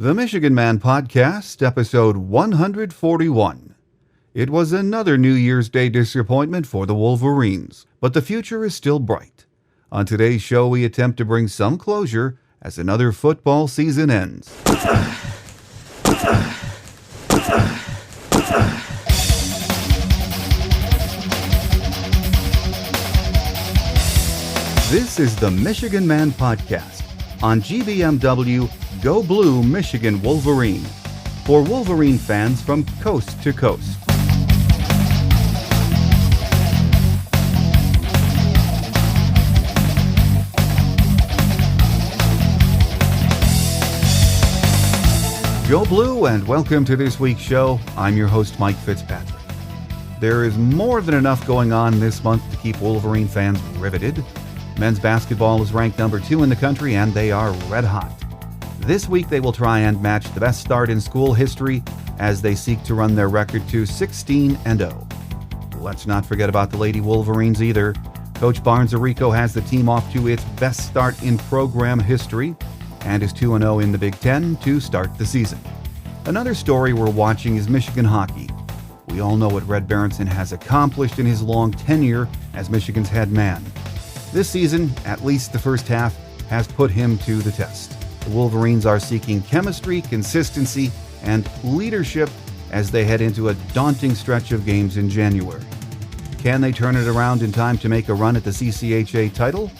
The Michigan Man Podcast, episode 141. It was another New Year's Day disappointment for the Wolverines, but the future is still bright. On today's show, we attempt to bring some closure as another football season ends. This is the Michigan Man Podcast on GBMW Go Blue Michigan Wolverine for Wolverine fans from coast to coast. Go Blue and welcome to this week's show. I'm your host, Mike Fitzpatrick. There is more than enough going on this month to keep Wolverine fans riveted. Men's basketball is ranked number 2 in the country and they are red hot. This week they will try and match the best start in school history as they seek to run their record to 16-0. Let's not forget about the Lady Wolverines either. Coach Barnes Arico has the team off to its best start in program history and is 2-0 in the Big Ten to start the season. Another story we're watching is Michigan hockey. We all know what Red Berenson has accomplished in his long tenure as Michigan's head man. This season, at least the first half, has put him to the test. The Wolverines are seeking chemistry, consistency, and leadership as they head into a daunting stretch of games in January. Can they turn it around in time to make a run at the CCHA title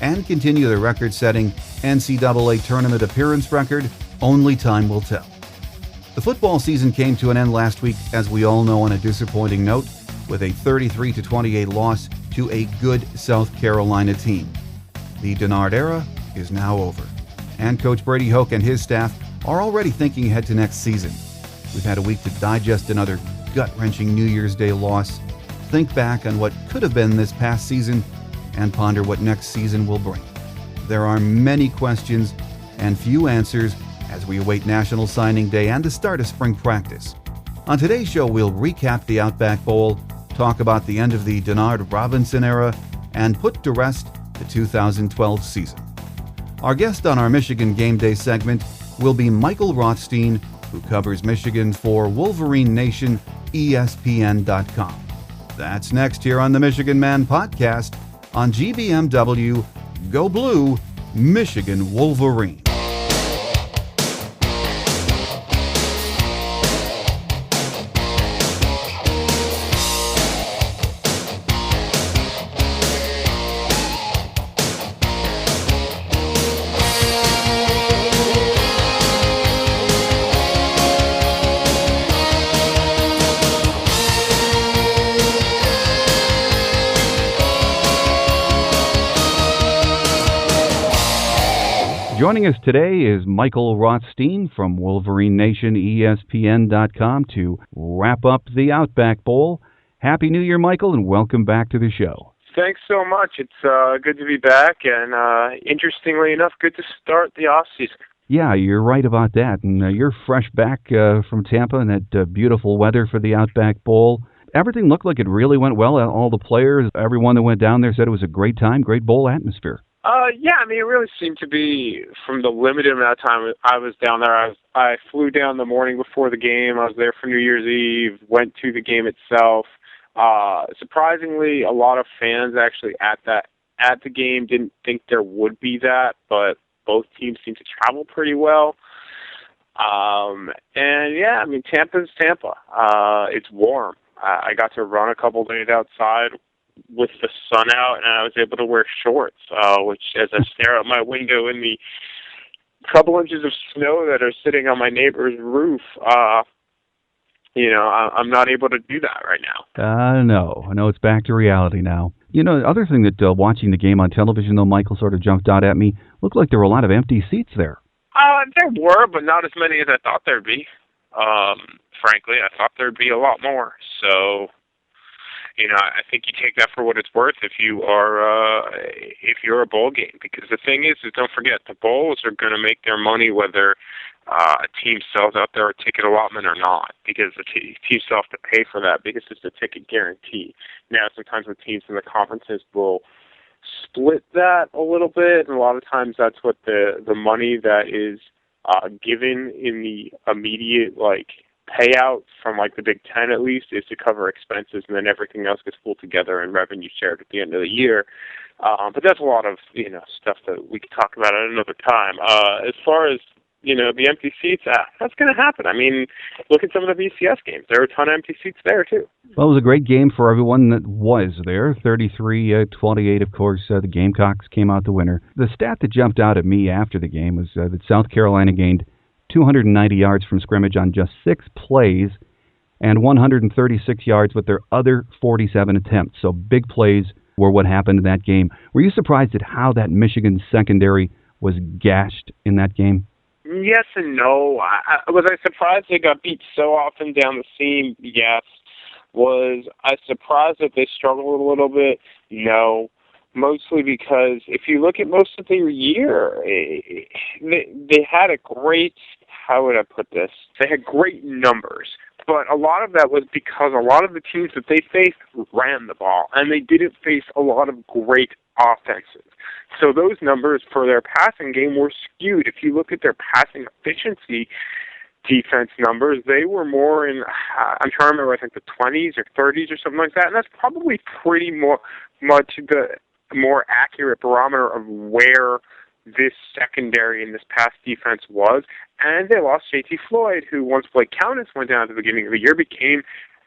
and continue their record-setting NCAA tournament appearance record? Only time will tell. The football season came to an end last week, as we all know, on a disappointing note, with a 33-28 loss to a good South Carolina team. The Denard era is now over, and Coach Brady Hoke and his staff are already thinking ahead to next season. We've had a week to digest another gut-wrenching New Year's Day loss, think back on what could have been this past season, and ponder what next season will bring. There are many questions and few answers as we await National Signing Day and the start of spring practice. On today's show, we'll recap the Outback Bowl, talk about the end of the Denard-Robinson era, and put to rest the 2012 season. Our guest on our Michigan Gameday segment will be Michael Rothstein, who covers Michigan for WolverineNation, ESPN.com. That's next here on the Michigan Man Podcast on GBMW Go Blue Michigan Wolverine. Joining us today is Michael Rothstein from WolverineNation, ESPN.com to wrap up the Outback Bowl. Happy New Year, Michael, and welcome back to the show. Thanks so much. It's good to be back, and interestingly enough, good to start the off-season. Yeah, you're right about that, and you're fresh back from Tampa and that beautiful weather for the Outback Bowl. Everything looked like it really went well. All the players, everyone that went down there said it was a great time, great bowl atmosphere. It really seemed to be, from the limited amount of time I was down there. I flew down the morning before the game. I was there for New Year's Eve, went to the game itself. Surprisingly, a lot of fans actually at the game didn't think there would be that, but both teams seemed to travel pretty well. Tampa's Tampa. It's warm. I got to run a couple days outside with the sun out, and I was able to wear shorts, which, as I stare out my window in the couple inches of snow that are sitting on my neighbor's roof, I'm not able to do that right now. No, I know it's back to reality now. You know, the other thing that watching the game on television, though, Michael, sort of jumped out at me, looked like there were a lot of empty seats there. There were, but not as many as I thought there'd be. Frankly, I thought there'd be a lot more. So, I think you take that for what it's worth if you're a bowl game, because the thing is don't forget, the bowls are going to make their money whether a team sells out their ticket allotment or not, because the team still have to pay for that because it's a ticket guarantee. Now, sometimes the teams in the conferences will split that a little bit, and a lot of times that's what the money that is given in the immediate, payout from, the Big Ten, at least, is to cover expenses, and then everything else gets pulled together and revenue shared at the end of the year. But that's a lot of, stuff that we could talk about at another time. As far as, the empty seats, that's going to happen. I mean, look at some of the BCS games. There are a ton of empty seats there, too. Well, it was a great game for everyone that was there. 33-28, of course, the Gamecocks came out the winner. The stat that jumped out at me after the game was that South Carolina gained 290 yards from scrimmage on just 6 plays and 136 yards with their other 47 attempts. So big plays were what happened in that game. Were you surprised at how that Michigan secondary was gashed in that game? Yes and no. Was I surprised they got beat so often down the seam? Yes. Was I surprised that they struggled a little bit? No. Mostly because if you look at most of their year, they had a great, how would I put this? They had great numbers. But a lot of that was because a lot of the teams that they faced ran the ball, and they didn't face a lot of great offenses. So those numbers for their passing game were skewed. If you look at their passing efficiency defense numbers, they were more in, I'm trying to remember, I think the 20s or 30s or something like that, and that's probably pretty much the more accurate barometer of where this secondary and this pass defense was. And they lost J.T. Floyd, who once Blake Countess went down at the beginning of the year, became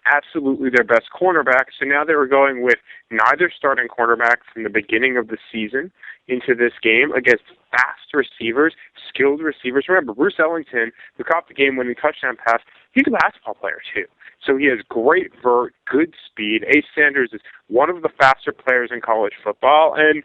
absolutely their best cornerback. So now they were going with neither starting cornerback from the beginning of the season into this game against fast receivers, skilled receivers. Remember, Bruce Ellington, who caught the game-winning touchdown pass, he's a basketball player too. So he has great vert, good speed. Ace Sanders is one of the faster players in college football, and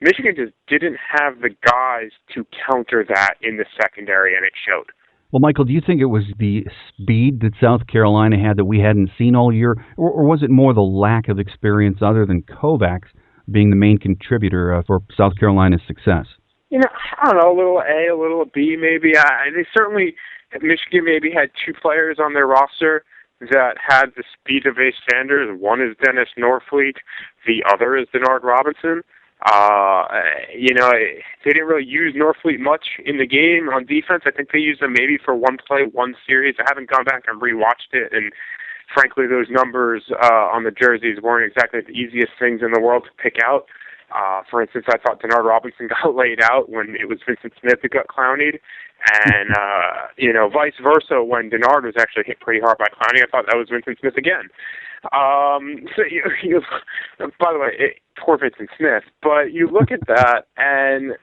Michigan just didn't have the guys to counter that in the secondary, and it showed. Well, Michael, do you think it was the speed that South Carolina had that we hadn't seen all year, or was it more the lack of experience other than Kovacs being the main contributor for South Carolina's success? I don't know, a little A, a little B maybe. They certainly, Michigan maybe had 2 players on their roster that had the speed of Ace Sanders. One is Dennis Norfleet, the other is Denard Robinson. They didn't really use Norfleet much in the game on defense. I think they used him maybe for one play, one series. I haven't gone back and rewatched it, and frankly, those numbers on the jerseys weren't exactly the easiest things in the world to pick out. For instance, I thought Denard Robinson got laid out when it was Vincent Smith who got clownied, and vice versa when Denard was actually hit pretty hard by Clowney. I thought that was Vincent Smith again. By the way, poor Vincent Smith. But you look at that, and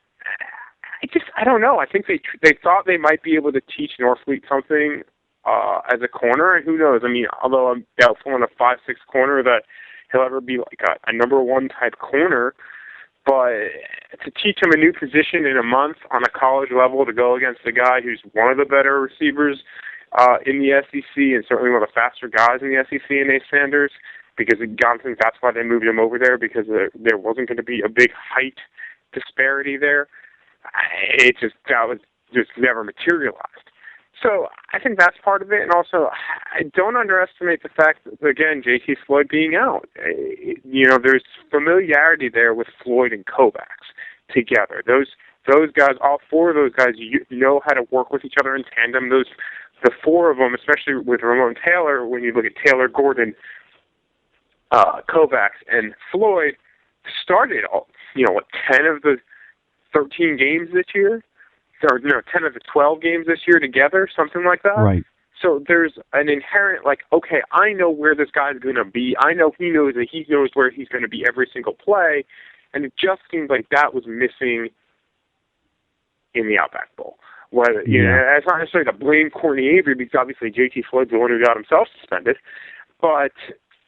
I don't know. I think they thought they might be able to teach Norfleet something as a corner, and who knows? I mean, although I'm doubtful in a 5'6" corner that he'll ever be like a number 1 type corner. But to teach him a new position in a month on a college level to go against a guy who's one of the better receivers in the SEC and certainly one of the faster guys in the SEC in Ace Sanders, because Johnson, that's why they moved him over there, because there wasn't going to be a big height disparity there. That was just never materialized. So I think that's part of it, and also I don't underestimate the fact that, again, J.T. Floyd being out. There's familiarity there with Floyd and Kovacs together. Those guys, all 4 of those guys, know how to work with each other in tandem. The 4 of them, especially with Ramon Taylor, when you look at Taylor, Gordon, Kovacs, and Floyd, started 10 of the 13 games this year. Or 10 of the 12 games this year together, something like that. Right. So there's an inherent, okay, I know where this guy's going to be. I know he knows that he knows where he's going to be every single play. And it just seemed like that was missing in the Outback Bowl. It's not necessarily to blame Courtney Avery, because obviously J.T. Floyd's the one who got himself suspended. But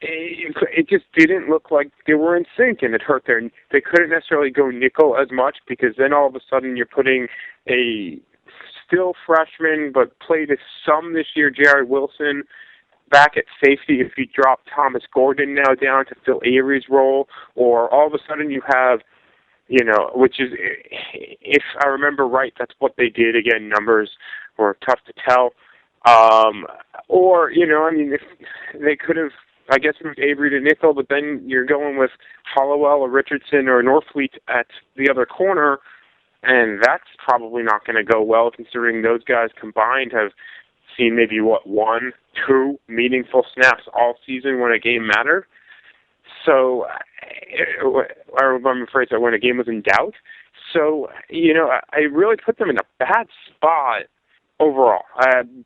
it just didn't look like they were in sync, and it hurt they couldn't necessarily go nickel as much, because then all of a sudden you're putting a still freshman but played some this year, Jared Wilson, back at safety if you drop Thomas Gordon now down to fill Avery's role, or all of a sudden you have, which is, if I remember right, that's what they did. Again, numbers were tough to tell. If they could have, I guess, moved Avery to nickel, but then you're going with Hollowell or Richardson or Norfleet at the other corner. And that's probably not going to go well, considering those guys combined have seen maybe, 1, 2 meaningful snaps all season when a game mattered. So, I'm afraid that when a game was in doubt. So, I really put them in a bad spot overall.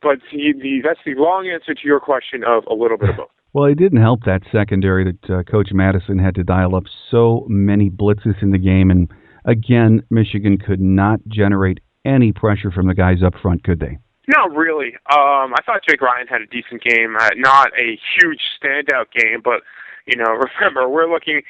But that's the long answer to your question of a little bit of both. Well, it didn't help that secondary that Coach Madison had to dial up so many blitzes in the game. And again, Michigan could not generate any pressure from the guys up front, could they? Not really. I thought Jake Ryan had a decent game. Not a huge standout game, but remember, we're looking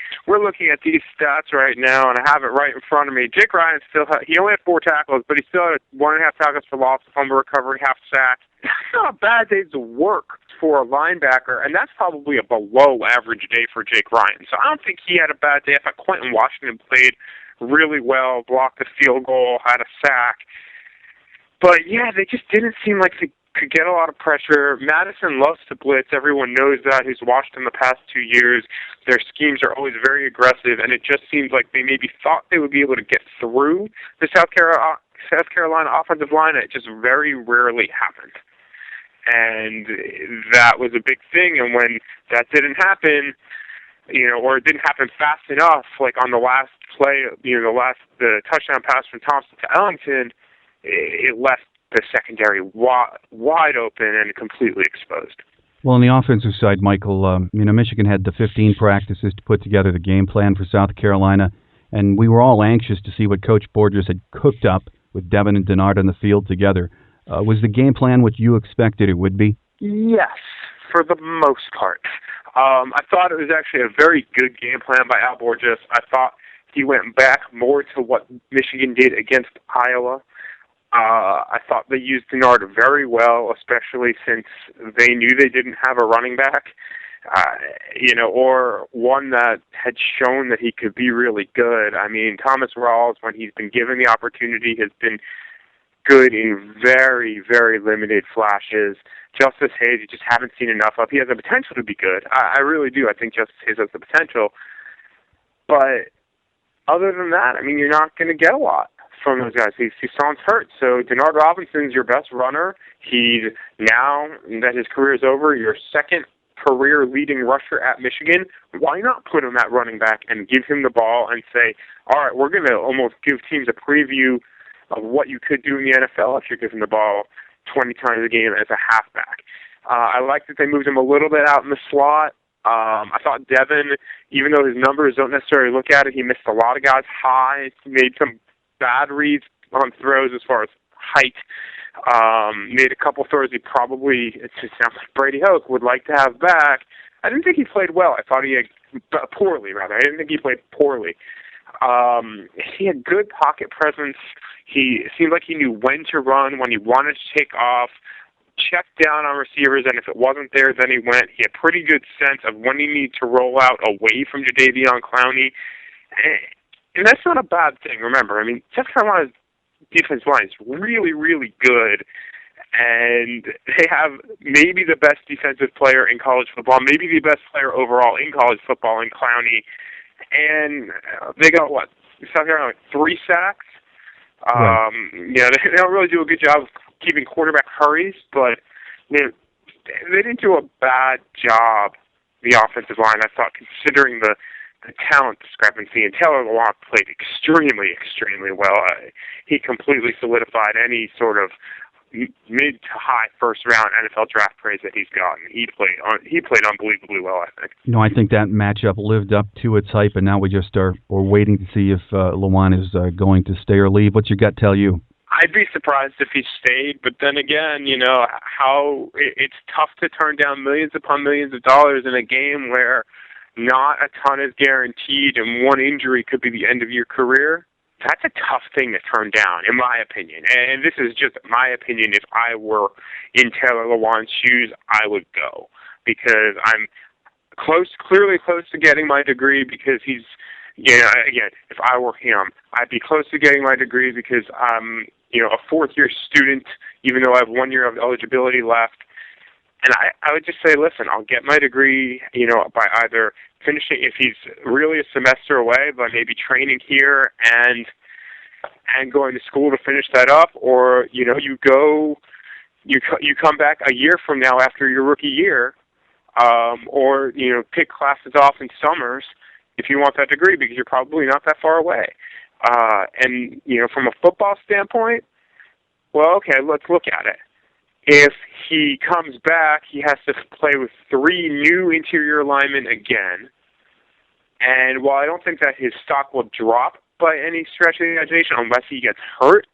at these stats right now, and I have it right in front of me. Jake Ryan he only had 4 tackles, but he still had 1.5 tackles for loss, fumble recovery, half sack. That's not a bad day's work for a linebacker, and that's probably a below average day for Jake Ryan. So I don't think he had a bad day. I thought Quentin Washington played really well, blocked a field goal, had a sack. But yeah, they just didn't seem like they could get a lot of pressure. Madison loves to blitz. Everyone knows that, who's watched them the past 2 years. Their schemes are always very aggressive, and it just seems like they maybe thought they would be able to get through the South Carolina offensive line, and it just very rarely happened. And that was a big thing, and when that didn't happen, or it didn't happen fast enough, like on the last play, the touchdown pass from Thompson to Ellington, it left the secondary wide open and completely exposed. Well, on the offensive side, Michael, Michigan had the 15 practices to put together the game plan for South Carolina, and we were all anxious to see what Coach Borges had cooked up with Devin and Denard on the field together. Was the game plan what you expected it would be? Yes, for the most part. I thought it was actually a very good game plan by Al Borges. I thought he went back more to what Michigan did against Iowa. I thought they used Denard very well, especially since they knew they didn't have a running back, or one that had shown that he could be really good. I mean, Thomas Rawls, when he's been given the opportunity, has been good in very, very limited flashes. Justice Hayes, you just haven't seen enough of. He has the potential to be good. I really do. I think Justice Hayes has the potential. But other than that, I mean, you're not going to get a lot from those guys. Toussaint's hurt, so Denard Robinson's your best runner. He's, now that his career is over, your second career leading rusher at Michigan. Why not put him at running back and give him the ball and say, all right, we're going to almost give teams a preview of what you could do in the NFL if you're giving the ball 20 times a game as a halfback. I like that they moved him a little bit out in the slot. I thought Devin, even though his numbers don't necessarily look at it, he missed a lot of guys high. He made some bad reads on throws as far as height. Made a couple throws he probably, it just sounds like Brady Hoke, would like to have back. I didn't think he played well. I thought he had poorly, rather. I didn't think he played poorly. He had good pocket presence. He seemed like he knew when to run, when he wanted to take off, checked down on receivers, and if it wasn't there, then he went. He had pretty good sense of when he needed to roll out away from Jadeveon Clowney. And that's not a bad thing, remember. I mean, South Carolina's defensive line is really, really good, and they have maybe the best defensive player in college football, maybe the best player overall in college football in Clowney. And they got, South Carolina, 3 sacks? Right. They don't really do a good job of keeping quarterback hurries, but they didn't do a bad job, the offensive line, I thought, considering the talent discrepancy. And Taylor Lewan played extremely, extremely well. He completely solidified any sort of mid to high first round NFL draft praise that he's gotten. He played unbelievably well, I think. I think that matchup lived up to its hype, and now we're waiting to see if Lewan is going to stay or leave. What's your gut tell you? I'd be surprised if he stayed, but then again, how it's tough to turn down millions upon millions of dollars in a game where not a ton is guaranteed and one injury could be the end of your career. That's a tough thing to turn down, in my opinion. And this is just my opinion. If I were in Taylor Lewan's shoes, I would go, because I'm clearly close to getting my degree, because he's, again, if I were him, I'd be close to getting my degree because I'm, a fourth-year student, even though I have 1 year of eligibility left. And I would just say, listen, I'll get my degree, by either finishing, if he's really a semester away, by maybe training here and and going to school to finish that up, or you come back a year from now after your rookie year, or pick classes off in summers if you want that degree, because you're probably not that far away. And from a football standpoint, well, okay, let's look at it. If he comes back, he has to play with 3 new interior linemen again. And while I don't think that his stock will drop by any stretch of the imagination unless he gets hurt,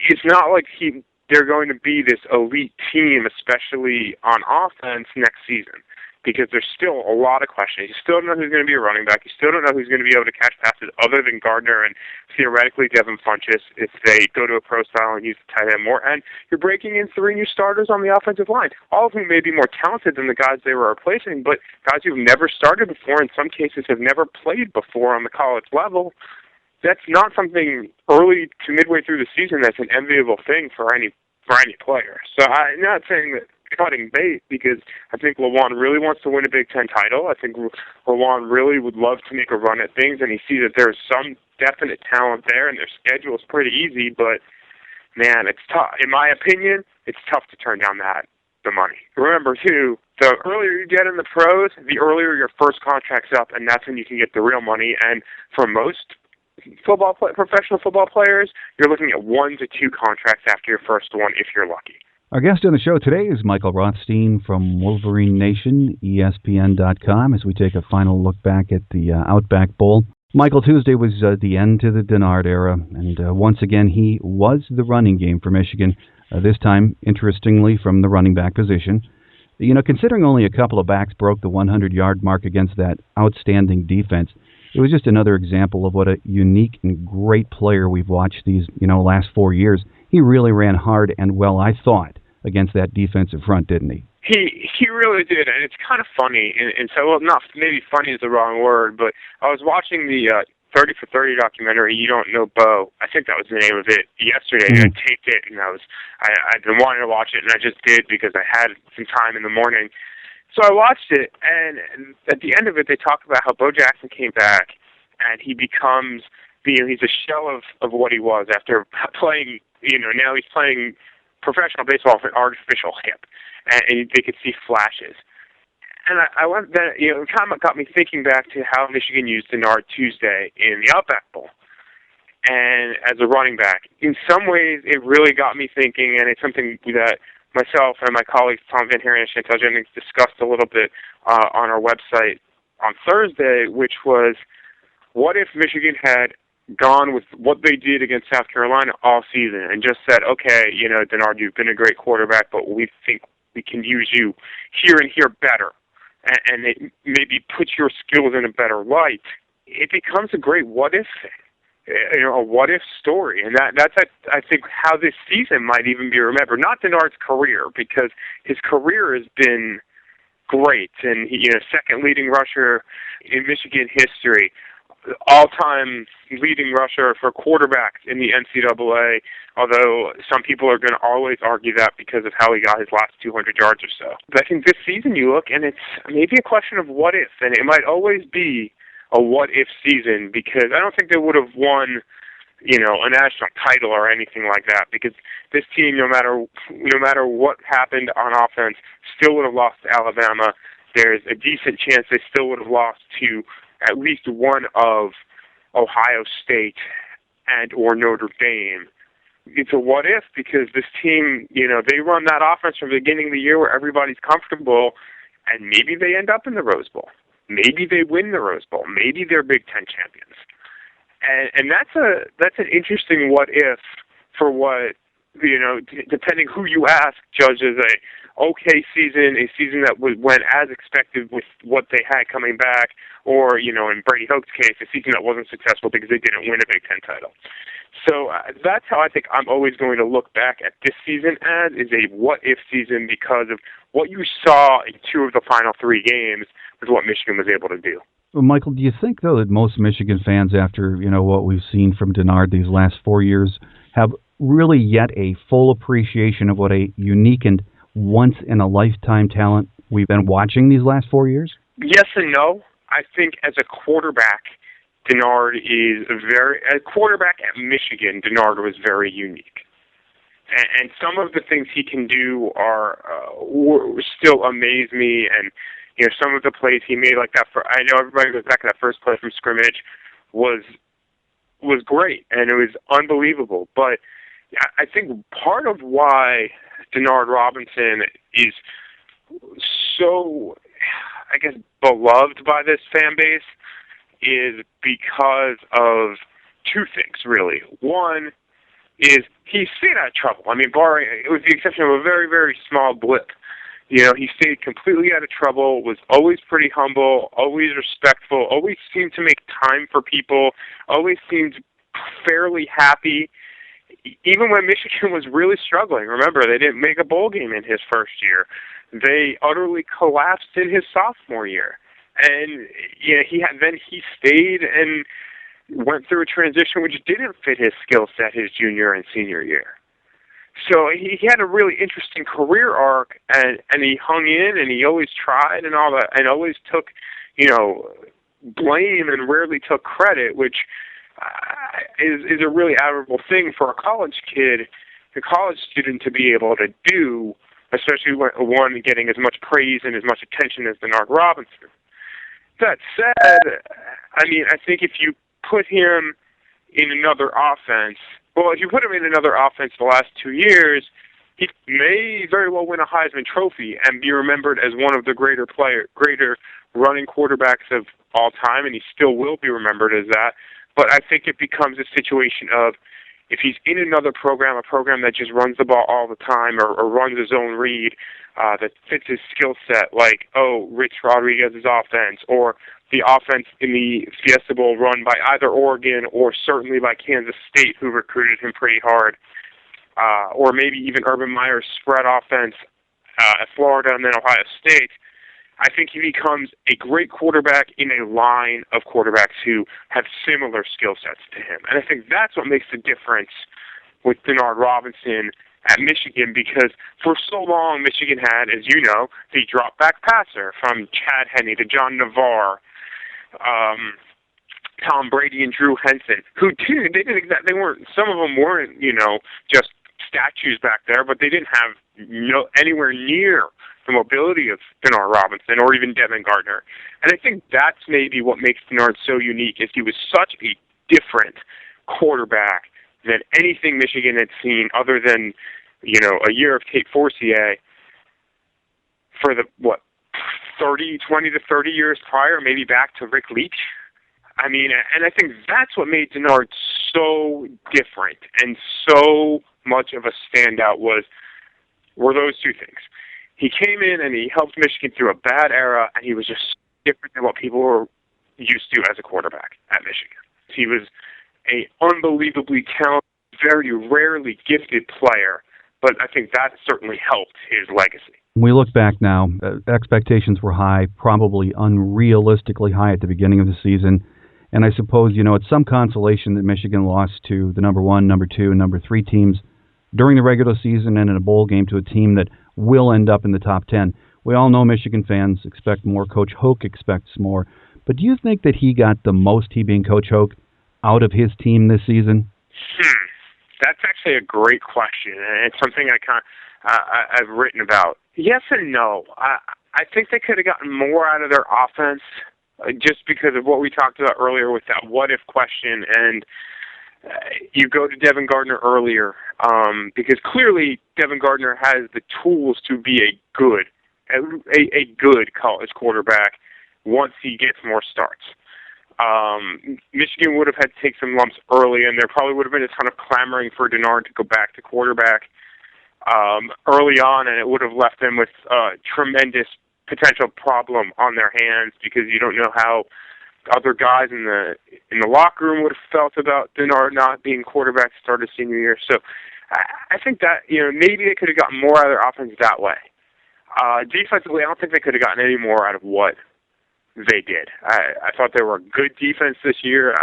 it's not like they're going to be this elite team, especially on offense next season, because there's still a lot of questions. You still don't know who's going to be a running back. You still don't know who's going to be able to catch passes other than Gardner and theoretically Devin Funchess if they go to a pro style and use the tight end more. And you're breaking in 3 new starters on the offensive line, all of whom may be more talented than the guys they were replacing, but guys who've never started before, in some cases have never played before on the college level. That's not something early to midway through the season that's an enviable thing for any player. So I'm not saying that cutting bait, because I think Lewan really wants to win a Big Ten title. I think Lewan really would love to make a run at things, and he sees that there's some definite talent there, and their schedule is pretty easy, but, man, it's tough. In my opinion, it's tough to turn down the money. Remember, too, the earlier you get in the pros, the earlier your first contract's up, and that's when you can get the real money. And for most professional football players, you're looking at 1 to 2 contracts after your first one if you're lucky. Our guest on the show today is Michael Rothstein from WolverineNation, ESPN.com, as we take a final look back at the Outback Bowl. Michael, Tuesday was the end to the Denard era, and once again he was the running game for Michigan, this time, interestingly, from the running back position. Considering only a couple of backs broke the 100-yard mark against that outstanding defense, it was just another example of what a unique and great player we've watched these, last 4 years. He really ran hard and well, I thought, against that defensive front, didn't he? He really did, and it's kind of funny. And so, well, not maybe funny is the wrong word, but I was watching the 30 for 30 documentary, You Don't Know Bo. I think that was the name of it yesterday. I taped it, and I'd been wanting to watch it, and I just did because I had some time in the morning. So I watched it, and at the end of it, they talk about how Bo Jackson came back, and he becomes, he's a shell of what he was after playing, now he's playing professional baseball with an artificial hip, and they could see flashes. And I went then, it kind of got me thinking back to how Michigan used Denard Tuesday in the Outback Bowl, and as a running back. In some ways, it really got me thinking, and it's something that myself and my colleagues Tom Van Haren and Chantal Jennings discussed a little bit on our website on Thursday, which was, what if Michigan had gone with what they did against South Carolina all season and just said, okay, Denard, you've been a great quarterback, but we think we can use you here and here better, and it maybe put your skills in a better light. It becomes a great what-if thing. A what-if story, and that's I think how this season might even be remembered. Not Denard's career, because his career has been great, and second leading rusher in Michigan history, all-time leading rusher for quarterbacks in the NCAA. Although some people are going to always argue that because of how he got his last 200 yards or so. But I think this season you look, and it's maybe a question of what if, and it might always be a what-if season, because I don't think they would have won, a national title or anything like that, because this team, no matter what happened on offense, still would have lost to Alabama. There's a decent chance they still would have lost to at least one of Ohio State and or Notre Dame. It's a what-if, because this team, they run that offense from the beginning of the year where everybody's comfortable, and maybe they end up in the Rose Bowl. Maybe they win the Rose Bowl. Maybe they're Big Ten champions. And that's an interesting what if for what, depending who you ask, judges a okay season, a season that went as expected with what they had coming back, or, in Brady Hoke's case, a season that wasn't successful because they didn't win a Big Ten title. So that's how I think I'm always going to look back at this season as, is a what-if season, because of what you saw in 2 of the final 3 games with what Michigan was able to do. Well, Michael, do you think, though, that most Michigan fans, after, what we've seen from Denard these last 4 years, have really yet a full appreciation of what a unique and once-in-a-lifetime talent we've been watching these last 4 years? Yes and no. I think as a quarterback, Denard is a quarterback at Michigan. Denard was very unique. And some of the things he can do still amaze me. And, some of the plays he made, like that, I know everybody goes back to that first play from scrimmage, was great, and it was unbelievable. But I think part of why Denard Robinson is so, I guess, beloved by this fan base is because of two things, really. One is he stayed out of trouble. I mean, with the exception of a very, very small blip, he stayed completely out of trouble, was always pretty humble, always respectful, always seemed to make time for people, always seemed fairly happy, even when Michigan was really struggling. Remember, they didn't make a bowl game in his first year. They utterly collapsed in his sophomore year. And he stayed and went through a transition which didn't fit his skill set his junior and senior year. So he had a really interesting career arc, and he hung in, and he always tried and all that, and always took, blame and rarely took credit, which is a really admirable thing for a college student to be able to do, especially one getting as much praise and as much attention as Denard Robinson. That said, I think if you put him in another offense, if you put him in another offense the last 2 years, he may very well win a Heisman Trophy and be remembered as one of the greater running quarterbacks of all time, and he still will be remembered as that. But I think it becomes a situation of, if he's in another program, a program that just runs the ball all the time or runs his own read that fits his skill set, like, Rich Rodriguez's offense, or the offense in the Fiesta Bowl run by either Oregon or certainly by Kansas State, who recruited him pretty hard, or maybe even Urban Meyer's spread offense at Florida and then Ohio State, I think he becomes a great quarterback in a line of quarterbacks who have similar skill sets to him. And I think that's what makes the difference with Denard Robinson at Michigan, because for so long Michigan had, as you know, the drop-back passer from Chad Henne to John Navarre, Tom Brady and Drew Henson, who some of them weren't, just statues back there, but they didn't have anywhere near the mobility of Denard Robinson or even Devin Gardner. And I think that's maybe what makes Denard so unique, is he was such a different quarterback than anything Michigan had seen, other than, a year of Tate Forcier for the, 20 to 30 years prior, maybe back to Rick Leach. And I think that's what made Denard so different and so much of a standout were those two things. He came in and he helped Michigan through a bad era, and he was just different than what people were used to as a quarterback at Michigan. He was an unbelievably talented, very rarely gifted player, but I think that certainly helped his legacy. When we look back now, expectations were high, probably unrealistically high at the beginning of the season. And I suppose, it's some consolation that Michigan lost to the number 1, number 2, and number 3 teams during the regular season and in a bowl game to a team that will end up in the top 10. We all know Michigan fans expect more. Coach Hoke expects more. But do you think that he got the most, he being Coach Hoke, out of his team this season? That's actually a great question, and it's something I've written about. Yes and no. I think they could have gotten more out of their offense just because of what we talked about earlier with that what-if question, and you go to Devin Gardner earlier, because clearly Devin Gardner has the tools to be a good college quarterback once he gets more starts. Michigan would have had to take some lumps early, and there probably would have been a ton of clamoring for Denard to go back to quarterback early on, and it would have left them with a tremendous potential problem on their hands, because you don't know how other guys in the locker room would have felt about Denard not being quarterback to start his senior year. So I think that maybe they could have gotten more out of their offense that way. Defensively, I don't think they could have gotten any more out of what they did. I thought they were a good defense this year.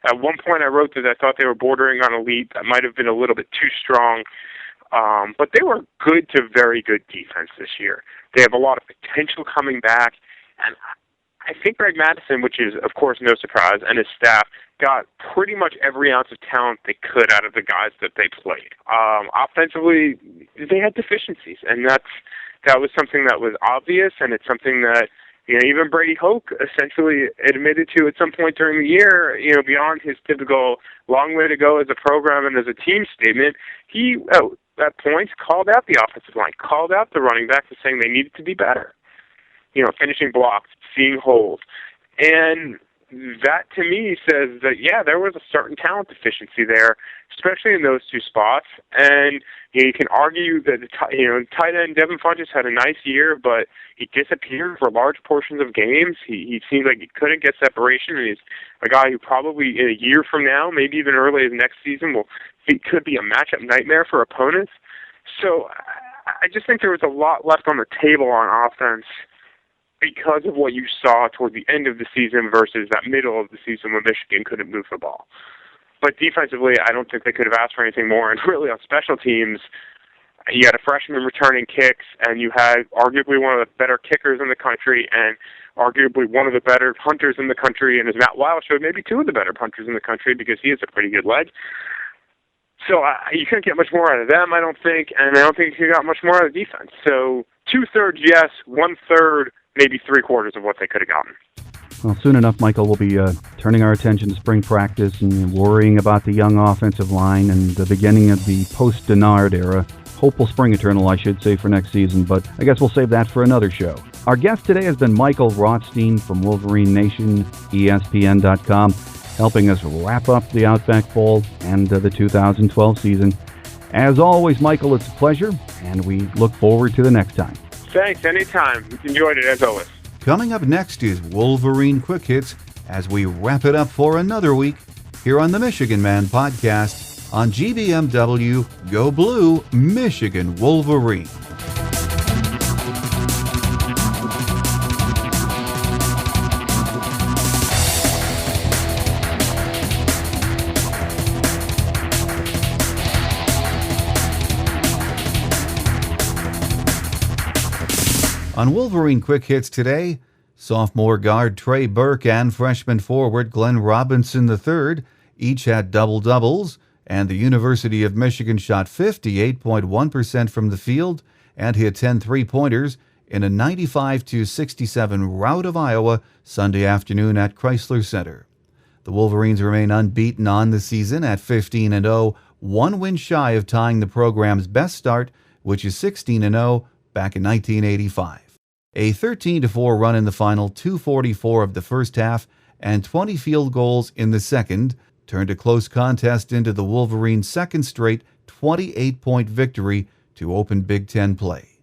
At one point I wrote that I thought they were bordering on elite. That might have been a little bit too strong. But they were good to very good defense this year. They have a lot of potential coming back, and I think Greg Madison, which is, of course, no surprise, and his staff got pretty much every ounce of talent they could out of the guys that they played. Offensively, they had deficiencies, and that was something that was obvious, and it's something that even Brady Hoke essentially admitted to at some point during the year. Beyond his typical long way to go as a program and as a team statement, he at points called out the offensive line, called out the running backs, saying they needed to be better. Finishing blocks, seeing holes. And that, to me, says that, there was a certain talent deficiency there, especially in those two spots. And you can argue that, tight end Devin Funchess had a nice year, but he disappeared for large portions of games. He seemed like he couldn't get separation, and he's a guy who probably in a year from now, maybe even early as next season, could be a matchup nightmare for opponents. So I just think there was a lot left on the table on offense because of what you saw toward the end of the season versus that middle of the season when Michigan couldn't move the ball. But defensively, I don't think they could have asked for anything more. And really on special teams, you had a freshman returning kicks, and you had arguably one of the better kickers in the country and arguably one of the better punters in the country. And as Matt Weil showed, maybe two of the better punters in the country because he has a pretty good leg. So you couldn't get much more out of them, I don't think, and I don't think you got much more out of the defense. So 2/3, yes, 1/3, maybe 3/4 of what they could have gotten. Well, soon enough, Michael, we'll be turning our attention to spring practice and worrying about the young offensive line and the beginning of the post-Denard era. Hopeful spring eternal, I should say, for next season, but I guess we'll save that for another show. Our guest today has been Michael Rothstein from WolverineNation, ESPN.com, helping us wrap up the Outback Bowl and the 2012 season. As always, Michael, it's a pleasure, and we look forward to the next time. Thanks, anytime. Enjoyed it, as always. Coming up next is Wolverine Quick Hits as we wrap it up for another week here on the Michigan Man Podcast on GBMW Go Blue Michigan Wolverine. On Wolverine Quick Hits today, sophomore guard Trey Burke and freshman forward Glenn Robinson III each had double-doubles, and the University of Michigan shot 58.1% from the field and hit 10 three-pointers in a 95-67 rout of Iowa Sunday afternoon at Chrysler Center. The Wolverines remain unbeaten on the season at 15-0, one win shy of tying the program's best start, which is 16-0 back in 1985. A 13-4 run in the final 2:44 of the first half and 20 field goals in the second turned a close contest into the Wolverines' second straight 28-point victory to open Big Ten play.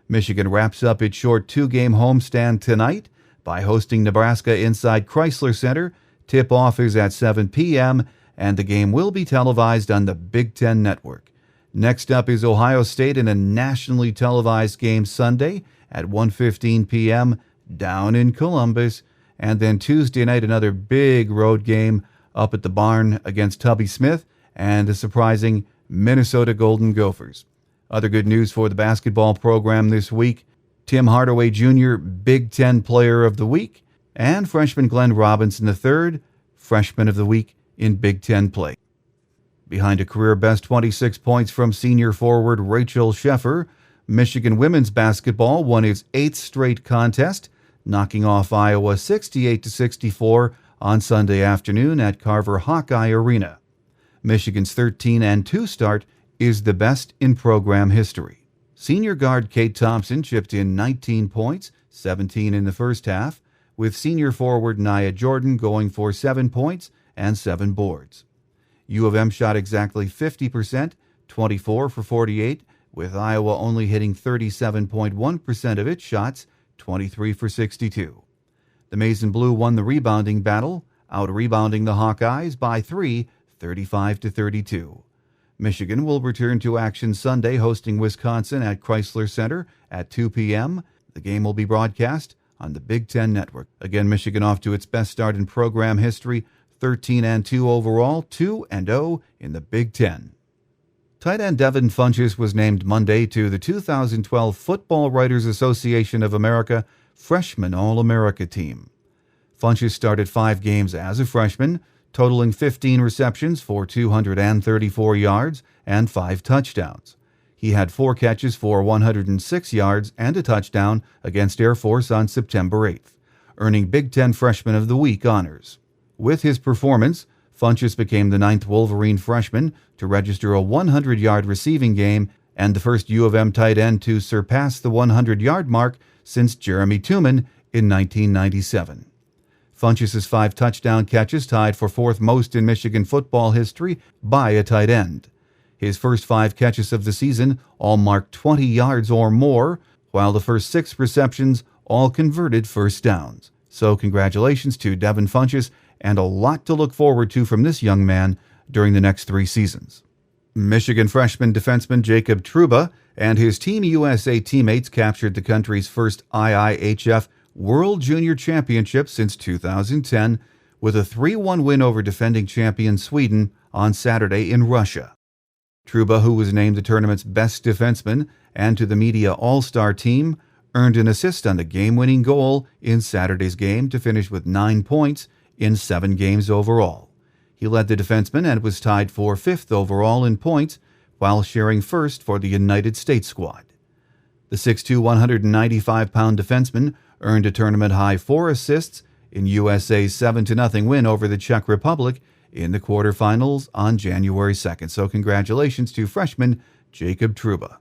Michigan wraps up its short two-game homestand tonight by hosting Nebraska inside Chrysler Center. Tip-off is at 7 p.m., and the game will be televised on the Big Ten Network. Next up is Ohio State in a nationally televised game Sunday at 1:15 p.m. down in Columbus. And then Tuesday night, another big road game up at the Barn against Tubby Smith and the surprising Minnesota Golden Gophers. Other good news for the basketball program this week: Tim Hardaway Jr., Big Ten Player of the Week, and freshman Glenn Robinson III, Freshman of the Week in Big Ten play. Behind a career-best 26 points from senior forward Rachel Sheffer, Michigan women's basketball won its 8th straight contest, knocking off Iowa 68-64 on Sunday afternoon at Carver Hawkeye Arena. Michigan's 13-2 start is the best in program history. Senior guard Kate Thompson chipped in 19 points, 17 in the first half, with senior forward Nia Jordan going for 7 points and 7 boards. U of M shot exactly 50%, 24 for 48, with Iowa only hitting 37.1% of its shots, 23 for 62. The Maize and Blue won the rebounding battle, out-rebounding the Hawkeyes by 3, 35-32. Michigan will return to action Sunday, hosting Wisconsin at Chrysler Center at 2 p.m. The game will be broadcast on the Big Ten Network. Again, Michigan off to its best start in program history, 13-2 overall, 2-0 in the Big Ten. Tight end Devin Funchess was named Monday to the 2012 Football Writers Association of America freshman All-America team. Funchess started 5 games as a freshman, totaling 15 receptions for 234 yards and 5 touchdowns. He had 4 catches for 106 yards and a touchdown against Air Force on September 8th, earning Big Ten Freshman of the Week honors. With his performance, Funchess became the 9th Wolverine freshman to register a 100-yard receiving game and the first U of M tight end to surpass the 100-yard mark since Jeremy Tooman in 1997. Funchess' 5 touchdown catches tied for 4th most in Michigan football history by a tight end. His first 5 catches of the season all marked 20 yards or more, while the first 6 receptions all converted first downs. So congratulations to Devin Funchess, and a lot to look forward to from this young man during the next 3 seasons. Michigan freshman defenseman Jacob Trouba and his Team USA teammates captured the country's first IIHF World Junior Championship since 2010 with a 3-1 win over defending champion Sweden on Saturday in Russia. Trouba, who was named the tournament's best defenseman and to the media all-star team, earned an assist on the game-winning goal in Saturday's game to finish with 9 points in 7 games overall. He led the defenseman and was tied for 5th overall in points while sharing first for the United States squad. The 6'2", 195-pound defenseman earned a tournament-high 4 assists in USA's 7-0 win over the Czech Republic in the quarterfinals on January 2nd. So congratulations to freshman Jacob Trouba.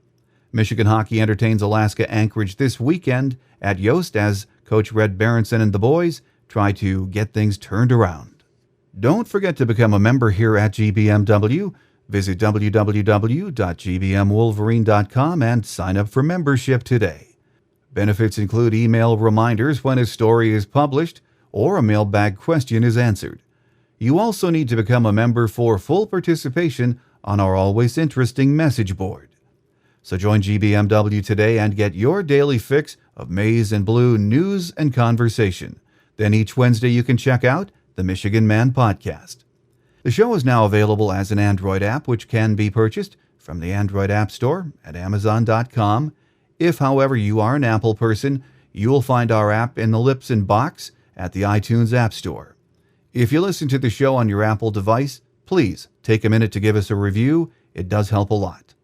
Michigan hockey entertains Alaska Anchorage this weekend at Yost as Coach Red Berenson and the boys try to get things turned around. Don't forget to become a member here at GBMW. Visit www.gbmwolverine.com and sign up for membership today. Benefits include email reminders when a story is published or a mailbag question is answered. You also need to become a member for full participation on our always interesting message board. So join GBMW today and get your daily fix of maize and blue news and conversation. Then each Wednesday you can check out the Michigan Man Podcast. The show is now available as an Android app, which can be purchased from the Android App Store at Amazon.com. If, however, you are an Apple person, you will find our app in the Libsyn box at the iTunes App Store. If you listen to the show on your Apple device, please take a minute to give us a review. It does help a lot.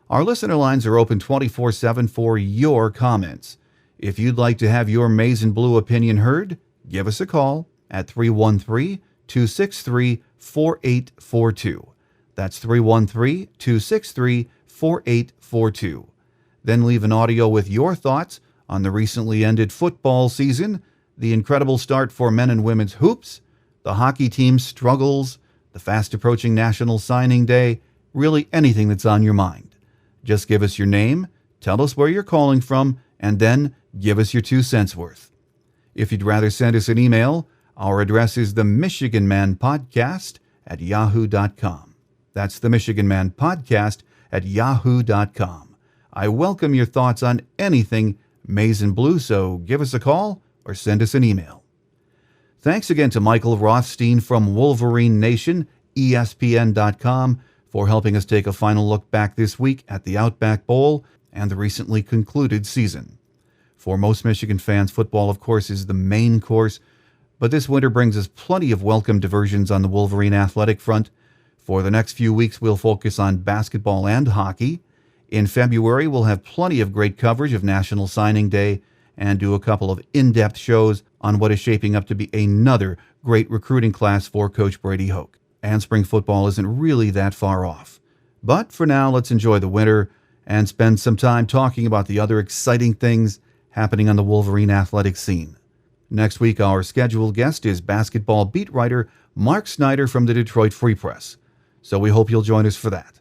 Our listener lines are open 24/7 for your comments. If you'd like to have your maize and blue opinion heard, give us a call at 313-263-4842. That's 313-263-4842. Then leave an audio with your thoughts on the recently ended football season, the incredible start for men and women's hoops, the hockey team's struggles, the fast-approaching National Signing Day, really anything that's on your mind. Just give us your name, tell us where you're calling from, and then give us your 2 cents worth. If you'd rather send us an email, our address is the Michigan Man Podcast at yahoo.com. That's the Michigan Man Podcast at yahoo.com. I welcome your thoughts on anything maize and blue, so give us a call or send us an email. Thanks again to Michael Rothstein from WolverineNation, ESPN.com, for helping us take a final look back this week at the Outback Bowl and the recently concluded season. For most Michigan fans, football, of course, is the main course, but this winter brings us plenty of welcome diversions on the Wolverine athletic front. For the next few weeks, we'll focus on basketball and hockey. In February, we'll have plenty of great coverage of National Signing Day and do a couple of in-depth shows on what is shaping up to be another great recruiting class for Coach Brady Hoke. And spring football isn't really that far off. But for now, let's enjoy the winter and spend some time talking about the other exciting things happening on the Wolverine athletic scene. Next week, our scheduled guest is basketball beat writer Mark Snyder from the Detroit Free Press. So we hope you'll join us for that.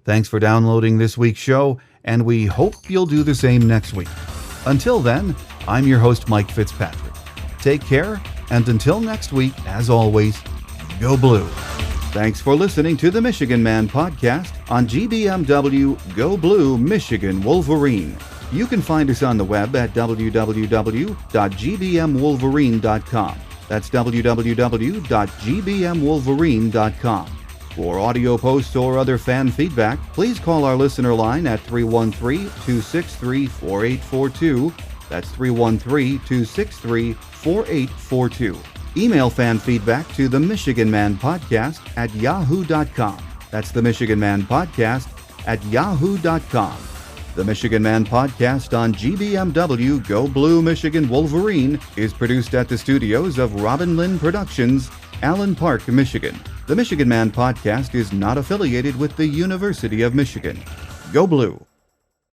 Thanks for downloading this week's show, and we hope you'll do the same next week. Until then, I'm your host, Mike Fitzpatrick. Take care, and until next week, as always, go blue. Thanks for listening to the Michigan Man Podcast on GBMW Go Blue Michigan Wolverine. You can find us on the web at www.gbmwolverine.com. That's www.gbmwolverine.com. For audio posts or other fan feedback, please call our listener line at 313-263-4842. That's 313-263-4842. Email fan feedback to the Michigan Man Podcast at yahoo.com. That's the Michigan Man Podcast at yahoo.com. The Michigan Man Podcast on GBMW Go Blue Michigan Wolverine is produced at the studios of Robin Lynn Productions, Allen Park, Michigan. The Michigan Man Podcast is not affiliated with the University of Michigan. Go Blue!